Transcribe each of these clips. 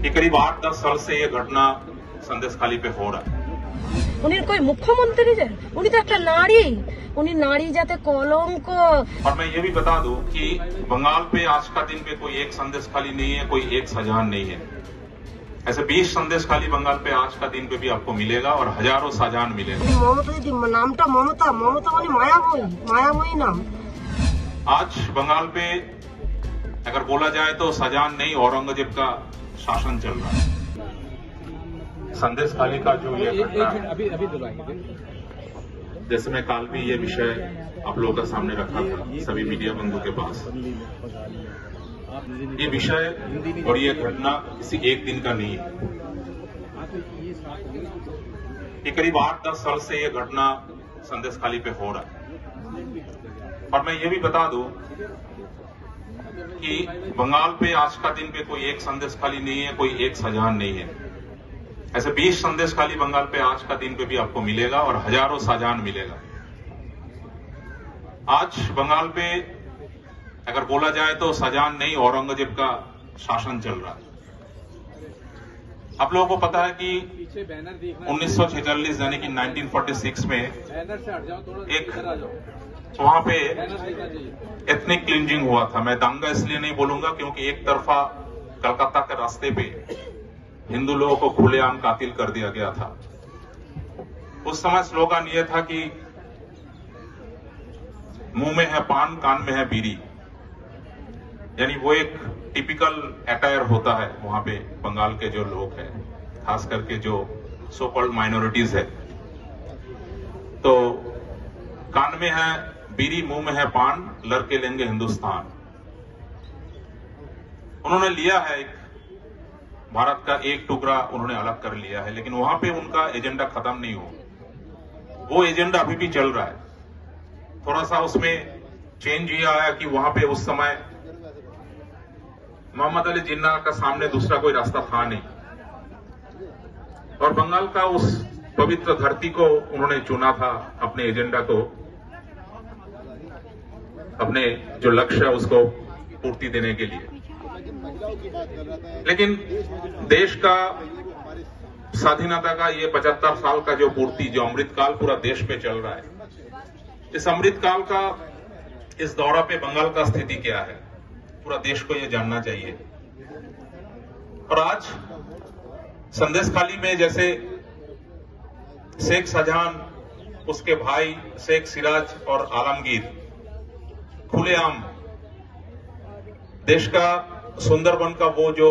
ये करीब 8-10 साल से ये घटना संदेशखाली पे हो रहा है। उन्हीं कोई मुख्यमंत्री है, उन्हीं तो एक नारी, उन्हीं नारी जाते कलंक। और मैं ये भी बता दूं कि बंगाल पे आज का दिन पे कोई एक संदेशखाली नहीं है, कोई एक शाहजहां नहीं है। ऐसे 20 संदेशखाली बंगाल पे आज का दिन पे भी आपको मिलेगा और हजारों शाहजहां मिलेगा। ममता दीदी नामटा ममता मानी मायामयी नाम। आज बंगाल पे अगर बोला जाए तो शाहजहां नहीं, औरंगजेब का शासन चल रहा है। संदेशखाली का जो ये अभी बुलाएंगे, जैसे मैं काल भी ये विषय आप लोगों का सामने रखा था सभी मीडिया बंधु के पास। ये विषय और ये घटना किसी एक दिन का नहीं है। ये करीब 8-10 साल से ये घटना संदेशखाली पे हो रहा है। और मैं ये भी बता दूं कि बंगाल पे आज का दिन पे कोई एक संदेशखाली नहीं है, कोई एक शाहजहां नहीं है। ऐसे 20 संदेशखाली बंगाल पे आज का दिन पे भी आपको मिलेगा और हजारों शाहजहां मिलेगा। आज बंगाल पे अगर बोला जाए तो शाहजहां नहीं, औरंगजेब का शासन चल रहा है। आप लोगों को पता है कि 1946 यानी कि 1946 में एक वहां पे एथनिक क्लिंजिंग हुआ था। मैं दंगा इसलिए नहीं बोलूंगा क्योंकि एक तरफा कलकत्ता के रास्ते पे हिंदू लोगों को खुलेआम कातिल कर दिया गया था। उस समय स्लोगन यह था कि मुंह में है पान, कान में है बीड़ी। यानी वो एक टिपिकल अटायर होता है वहां पे बंगाल के जो लोग हैं, खास करके जो सो कॉल्ड माइनॉरिटीज है। तो कान में है बीड़ी, मुंह में है पान, लड़के लेंगे हिंदुस्तान। उन्होंने लिया है एक भारत का एक टुकड़ा उन्होंने अलग कर लिया है, लेकिन वहां पे उनका एजेंडा खत्म नहीं हुआ। वो एजेंडा अभी भी चल रहा है। थोड़ा सा उसमें चेंज ये आया कि वहां पे उस समय मोहम्मद अली जिन्ना का सामने दूसरा कोई रास्ता था नहीं और बंगाल का उस पवित्र धरती को उन्होंने चुना था अपने एजेंडा को, अपने जो लक्ष्य है उसको पूर्ति देने के लिए। लेकिन देश का स्वाधीनता का ये 75 साल का जो पूर्ति, जो अमृतकाल पूरा देश पे चल रहा है, इस अमृतकाल का इस दौरा पे बंगाल का स्थिति क्या है, पूरा देश को ये जानना चाहिए। और आज संदेशखाली में जैसे शेख शाहजहां, उसके भाई शेख सिराज और आलमगीर खुलेआम देश का सुंदरबन का वो जो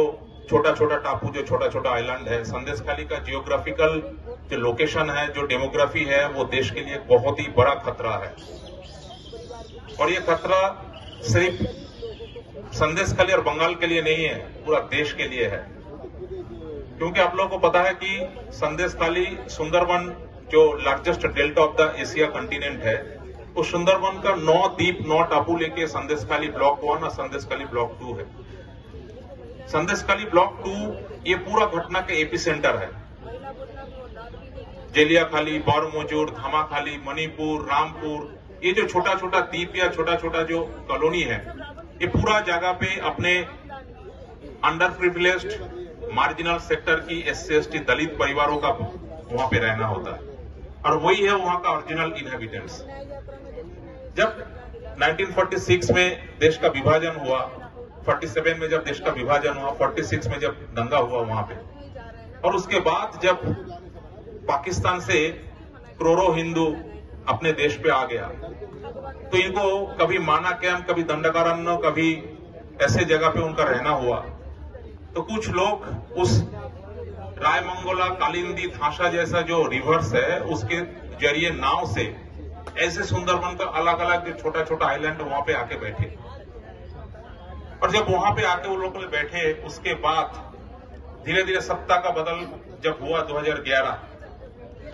छोटा छोटा टापू, जो छोटा छोटा आइलैंड है, संदेशखाली का जियोग्राफिकल जो लोकेशन है, जो डेमोग्राफी है, वो देश के लिए बहुत ही बड़ा खतरा है। और ये खतरा सिर्फ संदेशखाली और बंगाल के लिए नहीं है, पूरा देश के लिए है। क्योंकि आप लोगों को पता है कि संदेशखाली सुंदरबन जो largest delta of the Asia continent है, उस सुंदरबन का 9 द्वीप 9 टापू लेके संदेशखाली ब्लॉक 1 और संदेशखाली ब्लॉक 2 है। संदेशखाली ब्लॉक 2 ये पूरा घटना के एपिसेंटर है। जेलियाखाली, बारमोजूर, धामाखाली, मणिपुर, रामपुर, ये जो छोटा छोटा द्वीप या छोटा छोटा जो कॉलोनी है, ये पूरा जगह पे अपने अंडर प्रिविलेज्ड मार्जिनल सेक्टर की SC/ST दलित परिवारों का वहां पे रहना होता है और वही है वहां का ओरिजिनल इनहेबिटेंट्स। जब 1946 में देश का विभाजन हुआ, 47 में जब देश का विभाजन हुआ, 46 में जब दंगा हुआ वहां पे, और उसके बाद जब पाकिस्तान से करोड़ों हिंदू अपने देश पे आ गया, तो इनको कभी माना कैंप, कभी दंडकारण्य, कभी ऐसे जगह पे उनका रहना हुआ। तो कुछ लोग उस रायमंगोला, कालिंदी, थांसा जैसा जो रिवर्स है, उसके जरिए नाव से ऐसे सुंदरबन का अलग अलग जो छोटा छोटा आइलैंड वहां पे आके बैठे। और जब वहां पे आके वो लोग बैठे, उसके बाद धीरे धीरे सत्ता का बदल जब हुआ 2011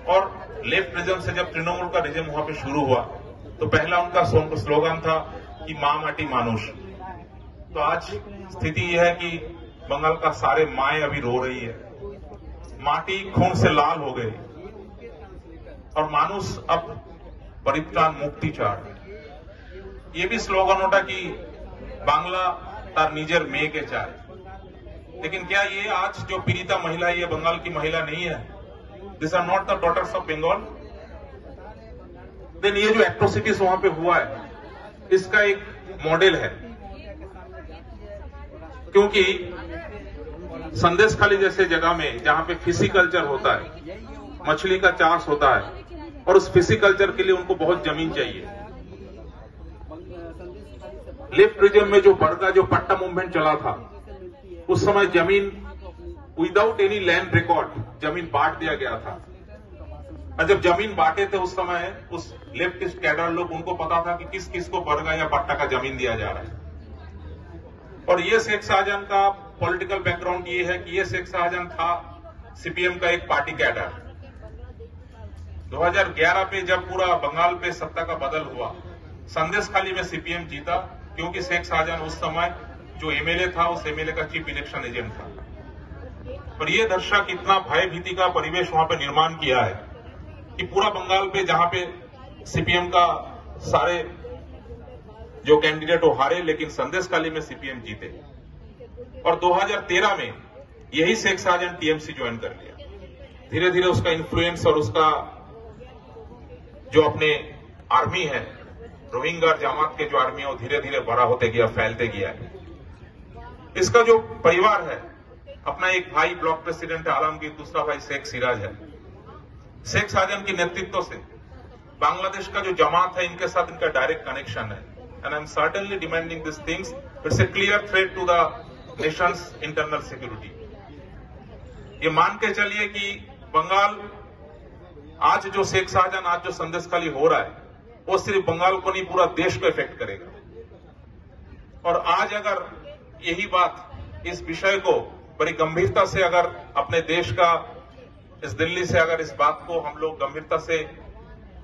और लेफ्ट रिजम से जब तृणमूल का रिजम वहां पे शुरू हुआ, तो पहला उनका स्लोगन था कि मां माटी मानुष। तो आज स्थिति यह है कि बंगाल का सारे माएं अभी रो रही है, माटी खून से लाल हो गई और मानुष अब परित्राण मुक्ति चाह। ये भी स्लोगन होता कि बांग्ला तार निजेर मेये के चाय। लेकिन क्या ये आज जो पीड़िता महिला है ये बंगाल की महिला नहीं है? This are not the daughters of Bengal? Then ये जो एट्रोसिटीज वहां पे हुआ है इसका एक मॉडल है, क्योंकि संदेशखाली जैसे जगह में जहां पे फिशिकल्चर होता है, मछली का चाष होता है, और उस फिशिकल्चर के लिए उनको बहुत जमीन चाहिए। लेफ्ट रीजन में जो बड़का जो पट्टा मूवमेंट चला था उस समय जमीन विदाउट एनी लैंड रिकॉर्ड जमीन बांट दिया गया था, और जब जमीन बांटे थे उस समय उस लेफ्टिस्ट कैडर लोग उनको पता था कि किस किस को बड़गा या पट्टा का जमीन दिया जा रहा है। और ये शेख शाहजहां का पॉलिटिकल बैकग्राउंड ये है कि ये शेख शाहजहां था सीपीएम का एक पार्टी कैडर। 2011 पे जब पूरा बंगाल पे सत्ता का बदल हुआ, संदेशखाली में सीपीएम जीता, क्योंकि शेख शाहजहां उस समय जो एमएलए था उस एमएलए का चीफ इलेक्शन एजेंट था। और ये दर्शक इतना भय भीति का परिवेश वहां पे निर्माण किया है कि पूरा बंगाल पे जहां पे सीपीएम का सारे जो कैंडिडेट वो हारे, लेकिन संदेशखाली में सीपीएम जीते। और 2013 में यही शेख शाहजहां टीएमसी ज्वाइन कर लिया। धीरे धीरे उसका इन्फ्लुएंस और उसका जो अपने आर्मी है, रोहिंग्या जमात के जो आर्मी है, वो धीरे धीरे बड़ा होते गया, फैलते गया है। इसका जो परिवार है, अपना एक भाई ब्लॉक प्रेसिडेंट है आलमगीर, दूसरा भाई शेख सिराज है। शेख शाहजहां के नेतृत्व से बांग्लादेश का जो जमात है इनके साथ इनका डायरेक्ट कनेक्शन है। And I am certainly demanding this things, it's a clear threat to the nation's internal security. ये मान के चलिए कि बंगाल आज जो शेख शाहजहां आज जो संदेशखाली हो रहा है वो सिर्फ बंगाल को नहीं पूरा देश को इफेक्ट करेगा। और आज अगर यही बात, इस विषय को बड़ी गंभीरता से अगर अपने देश का इस दिल्ली से अगर इस बात को हम लोग गंभीरता से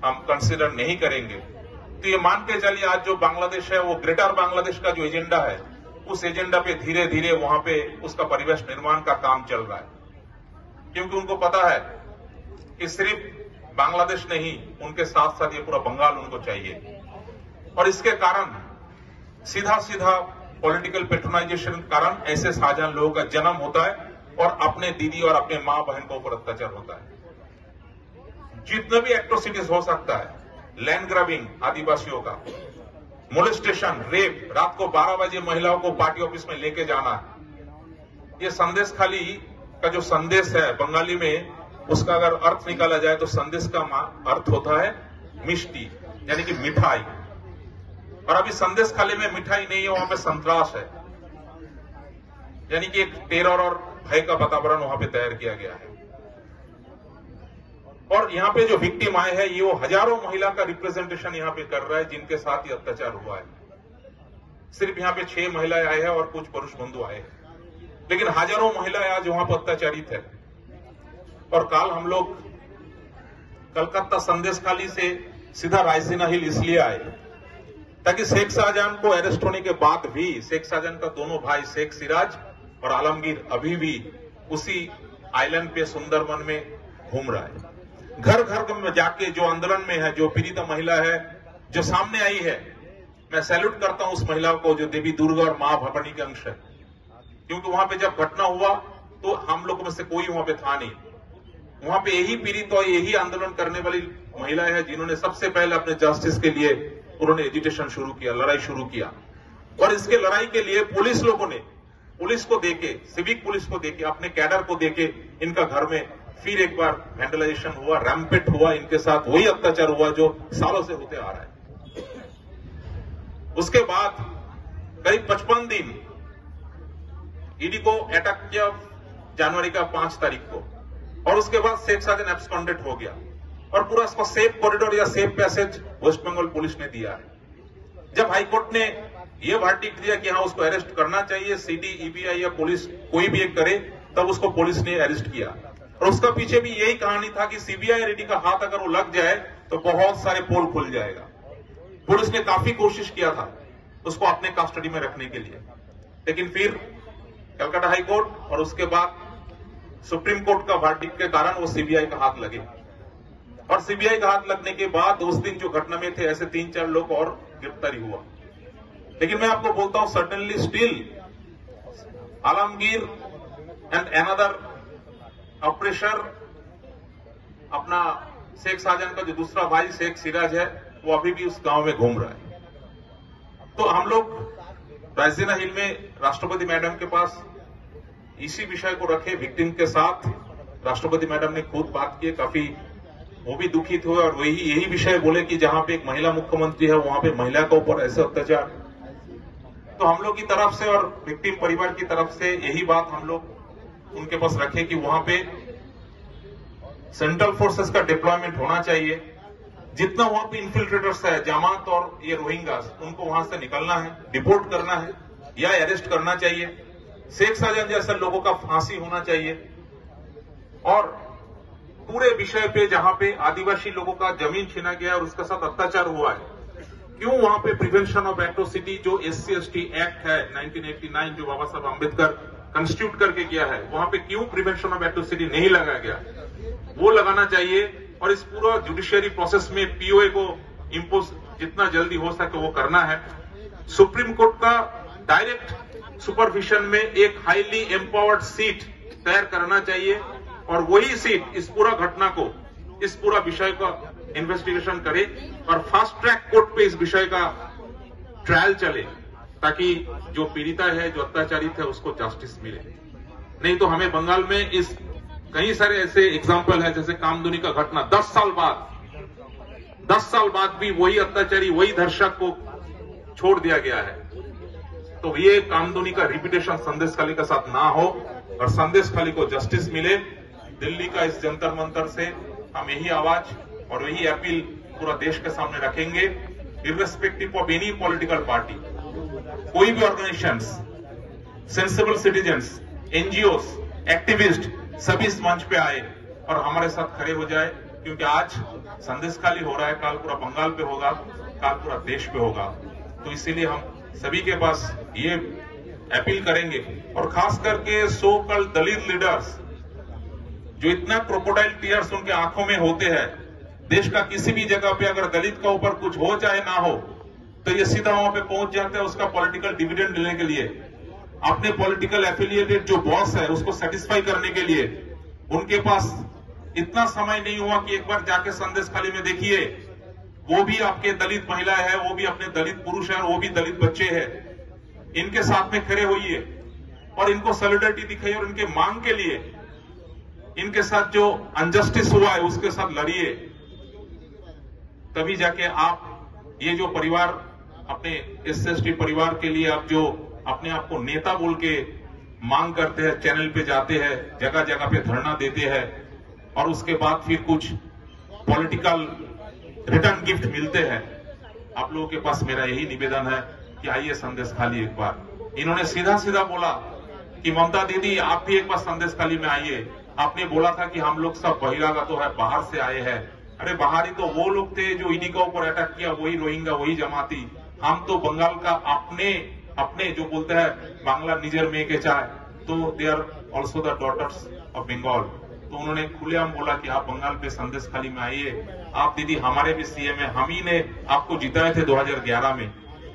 हम कंसिडर नहीं करेंगे तो ये मान के चलिए आज जो बांग्लादेश है वो ग्रेटर बांग्लादेश का जो एजेंडा है उस एजेंडा पे धीरे धीरे वहां पे उसका परिवेश निर्माण का काम चल रहा है। क्योंकि उनको पता है कि सिर्फ बांग्लादेश नहीं, उनके साथ साथ ये पूरा बंगाल उनको चाहिए। और इसके कारण सीधा सीधा पॉलिटिकल पेट्रोनाइजेशन के कारण ऐसे शाहजहां लोगों का जन्म होता है और अपने दीदी और अपने मां बहन के ऊपर अत्याचार होता है। जितने भी एट्रोसिटीज हो सकता है, लैंड ग्रैबिंग आदिवासियों का, मोलेस्टेशन, रेप, रात को 12 बजे महिलाओं को पार्टी ऑफिस में लेके जाना, ये संदेशखाली का जो संदेश है बंगाली में, उसका अगर अर्थ निकाला जाए तो संदेश का अर्थ होता है मिष्टी, यानी कि मिठाई। और अभी संदेशखाली में मिठाई नहीं है, वहां पे संतरास है, यानी कि एक टेरर और भय का वातावरण वहां पे तैयार किया गया है। और यहाँ पे जो विक्टिम आए हैं ये वो हजारों महिला का रिप्रेजेंटेशन यहाँ पे कर रहा है जिनके साथ ये अत्याचार हुआ है। सिर्फ यहाँ पे 6 महिलाएं आए हैं और कुछ पुरुष बंधु आए हैं, लेकिन हजारों महिलाएं आज वहां पर अत्याचारित है। और कल हम लोग कलकत्ता संदेशखाली से सीधा रायसीना हिल इसलिए आए ताकि शेख शाहजहां को अरेस्ट होने के बाद भी शेख शाहजहां का दोनों भाई शेख सिराज और आलमगीर अभी भी उसी आइलैंड पे सुंदरबन में घूम रहा है। घर घर में जाके जो आंदोलन में है, जो पीड़िता महिला है जो सामने आई है, मैं सैल्यूट करता हूं उस महिला को जो देवी दुर्गा और मां भवानी के अंश है। क्योंकि वहां पे जब घटना हुआ तो हम लोगों में से कोई वहां पे था नहीं। वहां पे यही पीड़ित और यही आंदोलन करने वाली महिलाएं हैं जिन्होंने सबसे पहले अपने जस्टिस के लिए उन्होंने एजिटेशन शुरू किया, लड़ाई शुरू किया। और इसके लड़ाई के लिए पुलिस लोगों ने, पुलिस को देके, सिविक पुलिस को देके, अपने कैडर को देके इनका घर में फिर एक बार वैंडलाइजेशन हुआ, रैम्पेट हुआ, इनके साथ वही अत्याचार हुआ जो सालों से होते आ रहा है। उसके बाद करीब 55 दिन ईडी को अटैक किया जनवरी का 5 तारीख को, और उसके बाद शेख शाहजहां एब्सकॉन्डेड हो गया और पूरा इसको सेफ कॉरिडोर या safe passage West Bengal police ने दिया है। जब हाईकोर्ट ने यह वर्डिक्ट दिया कि हाँ उसको अरेस्ट करना चाहिए, सीडी, ईबीआई या पुलिस कोई भी एक करे, तब उसको पुलिस ने अरेस्ट किया। और उसका पीछे भी यही कहानी था कि सीबीआई और ईडी का हाथ अगर वो लग जाए तो बहुत सारे पोल खुल जाएगा। पुलिस ने काफी कोशिश किया था उसको अपने कस्टडी में रखने के लिए, लेकिन फिर कलकत्ता हाई कोर्ट और उसके बाद सुप्रीम कोर्ट का वर्डिक्ट के कारण वो सीबीआई का हाथ लगे। और सीबीआई का हाथ लगने के बाद उस दिन जो घटना में थे ऐसे 3-4 लोग और गिरफ्तारी हुआ। लेकिन मैं आपको बोलता हूं certainly still Alamgir and another operation अपना शेख शाहजहां का जो दूसरा भाई शेख सिराज है वो अभी भी उस गांव में घूम रहा है। तो हम लोग रायसीना हिल में राष्ट्रपति मैडम के पास इसी विषय को रखे, विक्टिम के साथ राष्ट्रपति मैडम ने खुद बात की, काफी वो भी दुखित हुए और वही यही विषय बोले कि जहां पे एक महिला मुख्यमंत्री है वहां पे महिला के ऊपर ऐसे अत्याचार। तो हम लोग की तरफ से और विक्टिम परिवार की तरफ से यही बात हम लोग उनके पास रखे कि वहां पे सेंट्रल फोर्सेस का डिप्लॉयमेंट होना चाहिए। जितना वहां पे इन्फिल्ट्रेटर्स है, जमात और ये रोहिंग्यास, उनको वहां से निकलना है, डिपोर्ट करना है या अरेस्ट करना चाहिए। शेख शाहजहां जैसे लोगों का फांसी होना चाहिए। और पूरे विषय पे जहां पे आदिवासी लोगों का जमीन छीना गया और उसके साथ अत्याचार हुआ है, क्यों वहां पे प्रिवेंशन ऑफ एट्रोसिटी जो SC/ST एक्ट है 1989 जो बाबा साहब आंबेडकर कंस्टिट्यूट करके किया है, वहां पे क्यों प्रिवेंशन ऑफ एट्रोसिटी नहीं लगाया गया, वो लगाना चाहिए। और इस पूरा जुडिशियरी प्रोसेस में POA को इंपोज जितना जल्दी हो सके वो करना है। सुप्रीम कोर्ट का डायरेक्ट सुपरविजन में एक हाईली एम्पावर्ड सीट तैयार करना चाहिए और वही सीट इस पूरा घटना को, इस पूरा विषय का इन्वेस्टिगेशन करे और फास्ट ट्रैक कोर्ट पे इस विषय का ट्रायल चले, ताकि जो पीड़िता है, जो अत्याचारित है, उसको जस्टिस मिले। नहीं तो हमें बंगाल में इस कई सारे ऐसे एग्जाम्पल है, जैसे कामदुनी का घटना 10 साल बाद भी वही अत्याचारी, वही धर्षक को छोड़ दिया गया है। तो ये कामदुनी का रिपीटेशन संदेशखाली के साथ ना हो और संदेशखाली को जस्टिस मिले। दिल्ली का इस जंतर मंतर से हम यही आवाज और यही अपील पूरा देश के सामने रखेंगे, irrespective of any political party. कोई भी organisations, sensible citizens, NGOs, activist सभी इस मंच पे आए और हमारे साथ खड़े हो जाए, क्योंकि आज संदेशखाली हो रहा है, काल पूरा बंगाल पे होगा, काल पूरा देश पे होगा। तो इसीलिए हम सभी के पास ये अपील करेंगे और खास करके सो कॉल्ड दलित लीडर्स जो इतना क्रोकोडाइल टीयर्स उनके आंखों में होते हैं, देश का किसी भी जगह पे अगर दलित का ऊपर कुछ हो चाहे ना हो तो ये सीधा वहां पे पहुंच जाते हैं उसका पॉलिटिकल डिविडेंड लेने के लिए, अपने पॉलिटिकल एफिलिएटेड जो बॉस है उसको सेटिस्फाई करने के लिए। उनके पास इतना समय नहीं हुआ कि एक बार जाके संदेशखाली में देखिए, वो भी आपके दलित महिला है, वो भी अपने दलित पुरुष है, वो भी दलित बच्चे हैं, इनके साथ में खड़े होइए और इनको सॉलिडरिटी दिखाइए और इनके मांग के लिए, इनके साथ जो अनजस्टिस हुआ है उसके साथ लड़िए। तभी जाके आप ये जो परिवार अपने SC/ST परिवार के लिए आप जो अपने आप को नेता बोल के मांग करते हैं, चैनल पे जाते हैं, जगह जगह पे धरना देते हैं और उसके बाद फिर कुछ पॉलिटिकल रिटर्न गिफ्ट मिलते हैं, आप लोगों के पास मेरा यही निवेदन है कि आइए संदेशखाली एक बार। इन्होंने सीधा सीधा बोला कि ममता दीदी आप भी एक बार संदेशखाली में आइए। आपने बोला था कि हम लोग सब बहिरागत तो है, बाहर से आए हैं। अरे बाहरी तो वो लोग थे जो ईडी का ऊपर अटैक किया, वही रोहिंग्या, वही जमाती। हम तो बंगाल का अपने जो बोलते हैं बांग्ला निजर में के चाय, तो they are also the daughters of Bengal. तो उन्होंने खुलेआम बोला कि आप बंगाल पे संदेशखाली में आइए। आप दीदी हमारे भी CM है, हम ही ने आपको जिताए थे 2011 में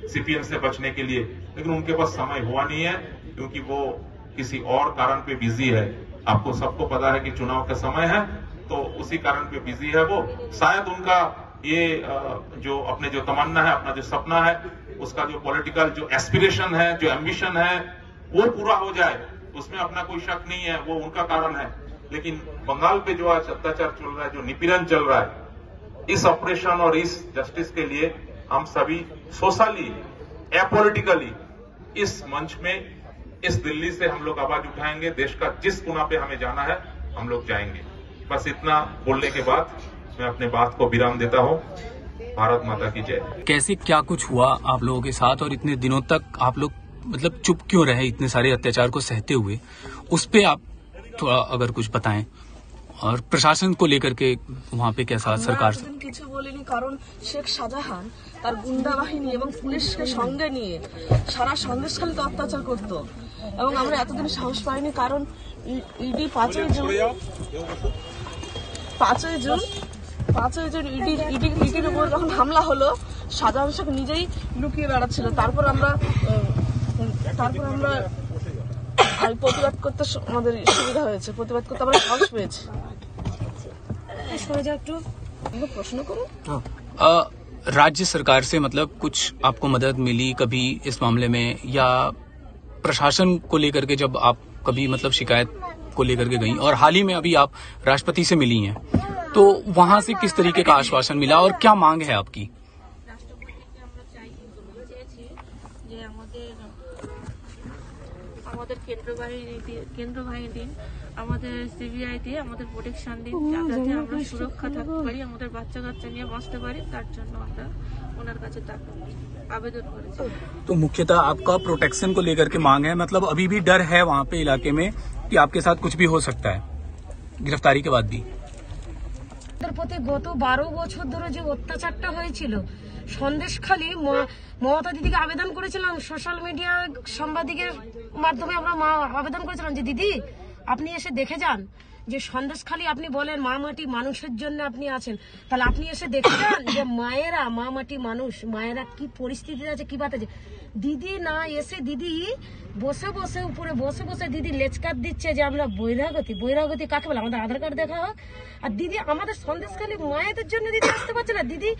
CPM से बचने के लिए, लेकिन उनके पास समय हुआ नहीं है क्योंकि वो किसी और कारण पे बिजी है। आपको सबको पता है कि चुनाव का समय है, तो उसी कारण पे बिजी है वो। शायद उनका ये जो अपने जो तमन्ना है, अपना जो सपना है, उसका जो पॉलिटिकल जो एस्पिरेशन है, जो एम्बिशन है, वो पूरा हो जाए, उसमें अपना कोई शक नहीं है, वो उनका कारण है। लेकिन बंगाल पे जो आज अत्याचार चल रहा है, जो निपीड़न चल रहा है, इस ऑपरेशन और इस जस्टिस के लिए हम सभी सोशली एपॉलिटिकली इस मंच में, इस दिल्ली से हम लोग आवाज उठाएंगे। देश का जिस कोना पे हमें जाना है हम लोग जाएंगे। बस इतना बोलने के बाद मैं अपने बात को विराम देता हूँ। भारत माता की जय। कैसे क्या कुछ हुआ आप लोगों के साथ और इतने दिनों तक आप लोग मतलब चुप क्यों रहे इतने सारे अत्याचार को सहते हुए, उस पे आप थोड़ा अगर कुछ बताएं। और प्रशासन को लेकर के वहाँ पे कैसा सरकार কিছু বলিনি, কারণ শেখ শাহজাহান তার গুন্ডা বাহিনী এবং পুলিশকে সঙ্গে নিয়ে সারা সন্দেশখালীতে অত্যাচার করত এবং আমরা এতদিন সাহস পাইনি, কারণ ইডি 5ই জুন ইডির উপর যখন হামলা হলো, শাহজাহান শেখ নিজেই লুকিয়ে বেড়াচ্ছিল। তারপর আমরা আর প্রতিবাদ করতে আমাদের সুবিধা হয়েছে, প্রতিবাদ করতে আমরা সাহস পেয়েছি। प्रश्न करो। राज्य सरकार से मतलब कुछ आपको मदद मिली कभी इस मामले में, या प्रशासन को लेकर के जब आप कभी मतलब शिकायत को लेकर के गई, और हाल ही में अभी आप राष्ट्रपति से मिली हैं, तो वहां से किस तरीके का आश्वासन मिला और क्या मांग है आपकी? আমাদের কেন্দ্র বাহিনী দিন, আমাদের সিবিআই দিয়ে আমাদের প্রোটেকশন দিন, যাতে আমরা সুরক্ষা থাকতে পারি, আমাদের বাচ্চা কাচ্চা নিয়ে বাঁচতে পারি, তার জন্য আমরা ওনার কাছে आवेदन করেছি। तो मुख्यतः आपका प्रोटेक्शन को लेकर के मांग है, मतलब अभी भी डर है वहाँ पे इलाके में कि आपके साथ कुछ भी हो सकता है गिरफ्तारी के बाद भी? প্রতি গত 12 বছর ধরে যে অত্যাচারটা হয়েছিল, সন্দেশখালী মমতা দিদিকে আবেদন করেছিলাম, সোশ্যাল মিডিয়া সাংবাদিকের মাধ্যমে আমরা আবেদন করেছিলাম যে দিদি আপনি এসে দেখে যান, যে সন্দেশখালী আপনি বলেন মা মাটি মানুষের জন্য আপনি আছেন, তাহলে আপনি এসে দেখে যান যে মায়েরা, মা মাটি মানুষ, মায়েরা কি পরিস্থিতি আছে, কি বাত আছে। দিদি না এসে দিদি বসে বসে উপরে বসে বসে দিদি লেচকাত দিচ্ছে যে আমরা বৈরাগতি কাকে বলে, আমাদের আধার কার্ড দেখা হোক। আর দিদি আমাদের সন্দেশখালী মায়েদের জন্য দিদি আসতে পারছে না। দিদি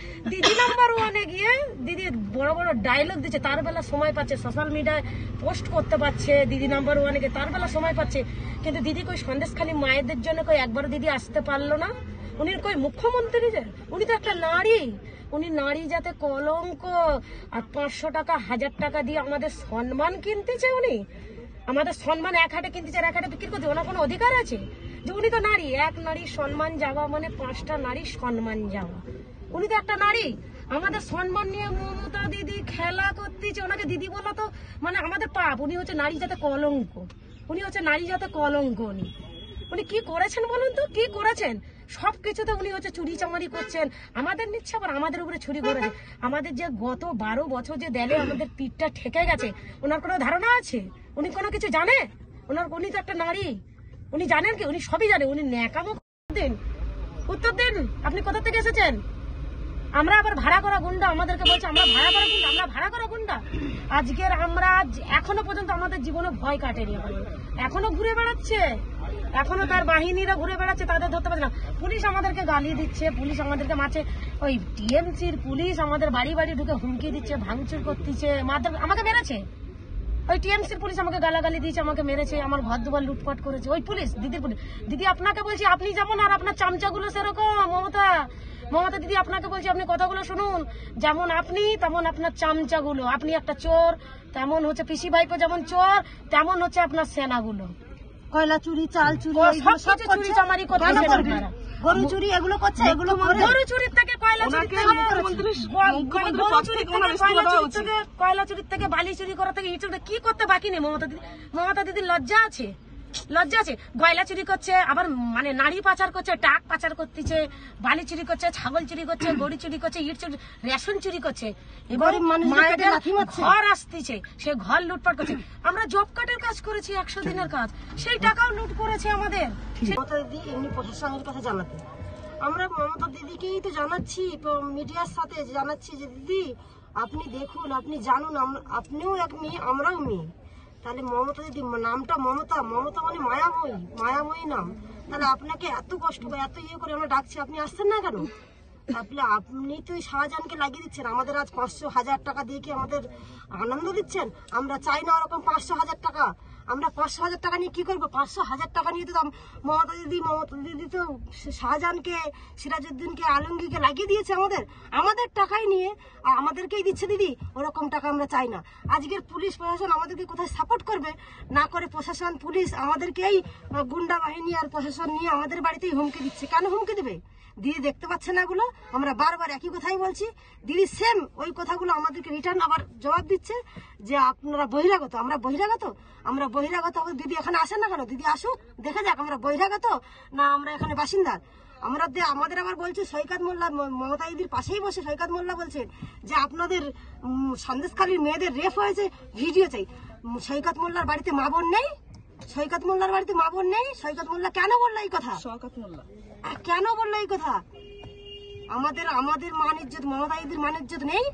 নাম্বার 1-এ গিয়ে দিদি বড় বড় ডায়লগ দিচ্ছে, তার বেলা সময় পাচ্ছে, সোশ্যাল মিডিয়ায় পোস্ট করতে পারছে, দিদি নাম্বার 1-এ গিয়ে তার বেলা সময় পাচ্ছে, কিন্তু দিদি কই সন্দেশখালী মায়েদের জন্য কই একবারও দিদি আসতে পারলো না। উনি কই মুখ্যমন্ত্রী, যে উনি তো একটা নারী, উনি নারী যাতে কলঙ্ক। আর 500 টাকা 1000 টাকা দিয়ে আমাদের সম্মান কিনতেছে, উনি আমাদের সম্মান এক হাটে কিনতেছে, এক হাটে বিক্রি করতে। ওনার কোনো অধিকার আছে? যে উনি তো নারী, এক নারীর সম্মান যাওয়া মানে 5টা নারীর সম্মান যাওয়া। উনি তো একটা নারী, আমাদের সম্মান নিয়ে মমতা দিদি খেলা করতেছে। ওনাকে দিদি বলা তো মানে আমাদের পাপ। উনি হচ্ছে নারী জাতে কলঙ্ক, উনি হচ্ছে নারী জাতে কলঙ্ক। উনি কি করেছেন বলুন তো, কি করেছেন? সবকিছুতে উনি হচ্ছে চুরি চামারি করছেন, আমাদের নিচ্ছে আবার আমাদের উপরে চুরি করেছে। আমাদের যে গত 12 বছর যে দেলে আমাদের পিঠটা ঠেকে গেছে, ওনার কোনো ধারণা আছে? উনি কোনো কিছু জানে? উনি তো একটা নারী, উনি জানেন কি? উনি সবই জানে। উনি ন্যাকামো দিন, উত্তর দিন, আপনি কোথা থেকে এসেছেন? আমরা আবার ভাড়া করা গুন্ডা, আমাদেরকে বলছে আমরা ভাড়া করা গুন্ডা, আমরা ভাড়া করা গুন্ডা। আজকের আমরা এখনো পর্যন্ত আমাদের জীবনে ভয় কাটেনি, এখনো ঘুরে বেড়াচ্ছে, এখনো তার বাহিনীরা ঘুরে বেড়াচ্ছে, তাদের ধরতে পারছে না। পুলিশ আমাদেরকে গালি দিচ্ছে, পুলিশ আমাদেরকে মারছে, ওই টিএমসির পুলিশ আমাদের বাড়ি বাড়ি ঢুকে হুমকি দিচ্ছে, ভাঙচুর করতেছে, আমাকে মেরেছে। ওই টিএমসির পুলিশ আমাকে গালাগালি দিয়েছে, আমাকে মেরেছে, আমার ঘর দুবার লুটপাট করেছে ওই পুলিশ। দিদি আপনাকে বলছি আপনি যেমন, আর আপনার চামচাগুলো সেরকম। মমতা দিদি আপনাকে বলছি আপনি কথাগুলো শুনুন, যেমন আপনি তেমন আপনার চামচাগুলো। আপনি একটা চোর, তেমন হচ্ছে পিসি ভাইপো যেমন চোর, তেমন হচ্ছে আপনার সেনাগুলো। কয়লা চুরি, চাল চুরি, সব চুরি চামারি করতে, গরু চুরি এগুলো করছে। এগুলো গরু চুরির থেকে কয়লা চুরি থেকে কয়লা চুরির থেকে বালি চুরি করা থেকে ইট চুরি কি করতে বাকি নেই। মমতা দিদির লজ্জা আছে, লজ্জা আছে। গয়লা চুরি করছে, আবার মানে নারী পাচার করছে, টাক পাচার করতেছে, বালি চুরি করছে, ছাগল চুরি করছে, গরু চুরি করছে, ইট চুরি, রেশন চুরি করছে, এবার মায়েদের ঘর আসতেছে, সে ঘর লুটপাট করছে। আমরা জব কার্ডের কাজ করেছি, 100 দিনের কাজ, সেই টাকাও লুট করেছে আমাদের। মমতা দিদি এমনি প্রশাসনের কথা জানাতে, আমরা মমতা দিদিকেই তো জানাচ্ছি, মিডিয়ার সাথে জানাচ্ছি যে দিদি আপনি দেখুন, আপনি জানুন, আপনিও এক মেয়ে, আমরাও মেয়ে। তাহলে মমতা দিদি নামটা মমতা মানে মায়াময়ী নাম। তাহলে আপনাকে এত কষ্ট করে এত ইয়ে করে আমরা ডাকছি, আপনি আসছেন না কেন? তাহলে আপনি তো শাহজাহানকে লাগিয়ে দিচ্ছেন, আমাদের আজ 500,000 টাকা দিয়ে কি আমাদের আনন্দ দিচ্ছেন? আমরা চাই না ওরকম 500,000 টাকা। আমরা 500,000 টাকা নিয়ে কি করবো? 500,000 টাকা নিয়ে তো মমতা দিদি তো শাহজাহানকে, সিরাজউদ্দিনকে, আলমগীরকে লাগিয়ে দিয়েছে আমাদের টাকাই নিয়ে আমাদেরকেই দিচ্ছে দিদি। ওরকম টাকা আমরা চাই না। আজকের পুলিশ প্রশাসন আমাদেরকে কোথায় সাপোর্ট করবে না করে, প্রশাসন পুলিশ আমাদেরকেই গুন্ডা বাহিনী আর প্রশাসন নিয়ে আমাদের বাড়িতেই হুমকি দিচ্ছে। কেন হুমকি দেবে? দিদি দেখতে পাচ্ছে না এগুলো? আমরা বারবার একই কথাই বলছি। দিদি সেম ওই কথাগুলো আমাদেরকে রিটার্ন আবার জবাব দিচ্ছে যে আপনারা বহিরাগত, আমরা বহিরাগত। দিদি এখানে আসেন না কেন? দিদি আসুক, দেখে যাক আমরা বহিরাগত না আমরা এখানে বাসিন্দা। আমাদের আবার বলছে সৈকত মোল্লা, মমতা দিদির পাশেই বসে সৈকত মোল্লা বলছেন যে আপনাদের সন্দেশখালীর মেয়েদের রেপ হয়েছে, ভিডিও চাই। সৈকত মোল্লার বাড়িতে মা বোন নেই? সৈকত মোল্লার বাড়িতে মা বোন নেই? সৈকত মোল্লা কেন বললো এই কথা? কেন বললো এই কথা? আমাদের মান ইজ্জত, মমতা দিদির মান ইজ্জত নেই?